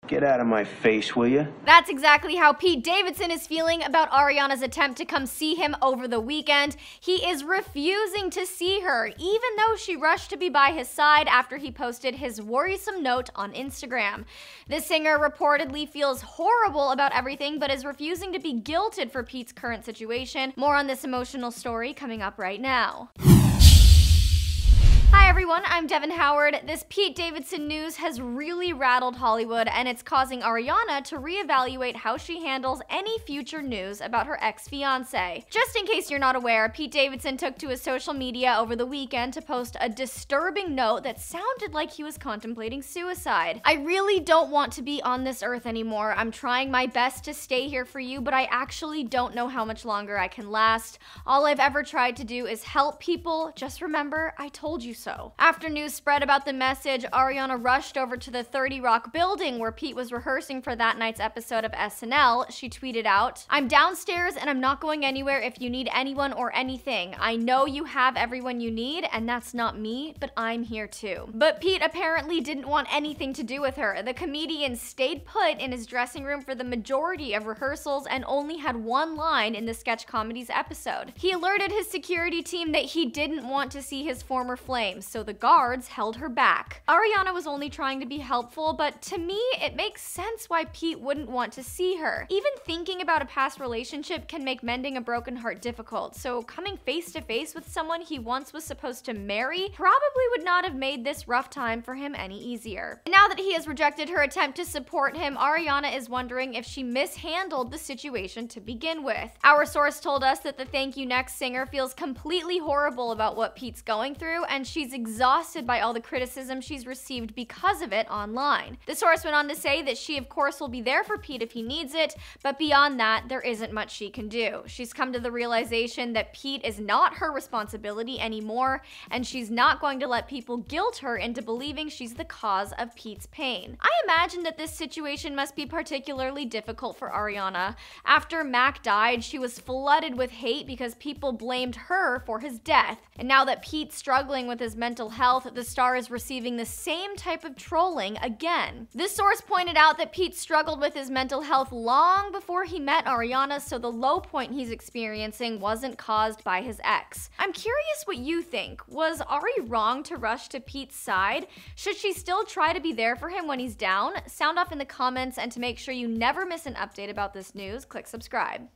Get out of my face, will you? That's exactly how Pete Davidson is feeling about Ariana's attempt to come see him over the weekend. He is refusing to see her, even though she rushed to be by his side after he posted his worrisome note on Instagram. The singer reportedly feels horrible about everything, but is refusing to be guilted for Pete's current situation. More on this emotional story coming up right now. Hi everyone, I'm Devin Howard. This Pete Davidson news has really rattled Hollywood, and it's causing Ariana to reevaluate how she handles any future news about her ex-fiancé. Just in case you're not aware, Pete Davidson took to his social media over the weekend to post a disturbing note that sounded like he was contemplating suicide. I really don't want to be on this earth anymore. I'm trying my best to stay here for you, but I actually don't know how much longer I can last. All I've ever tried to do is help people. Just remember, I told you so. After news spread about the message, Ariana rushed over to the 30 Rock building where Pete was rehearsing for that night's episode of SNL. She tweeted out, "I'm downstairs and I'm not going anywhere if you need anyone or anything. I know you have everyone you need, and that's not me, but I'm here too." But Pete apparently didn't want anything to do with her. The comedian stayed put in his dressing room for the majority of rehearsals and only had one line in the sketch comedy's episode. He alerted his security team that he didn't want to see his former flame, so the guards held her back. Ariana was only trying to be helpful, but to me, it makes sense why Pete wouldn't want to see her. Even thinking about a past relationship can make mending a broken heart difficult, so coming face to face with someone he once was supposed to marry probably would not have made this rough time for him any easier. And now that he has rejected her attempt to support him, Ariana is wondering if she mishandled the situation to begin with. Our source told us that the Thank You Next singer feels completely horrible about what Pete's going through, and she's exhausted by all the criticism she's received because of it online. The source went on to say that she of course will be there for Pete if he needs it, but beyond that, there isn't much she can do. She's come to the realization that Pete is not her responsibility anymore, and she's not going to let people guilt her into believing she's the cause of Pete's pain. I imagine that this situation must be particularly difficult for Ariana. After Mac died, she was flooded with hate because people blamed her for his death. And now that Pete's struggling with his mental health, the star is receiving the same type of trolling again. This source pointed out that Pete struggled with his mental health long before he met Ariana, so the low point he's experiencing wasn't caused by his ex. I'm curious what you think. Was Ari wrong to rush to Pete's side? Should she still try to be there for him when he's down? Sound off in the comments, and to make sure you never miss an update about this news, click subscribe.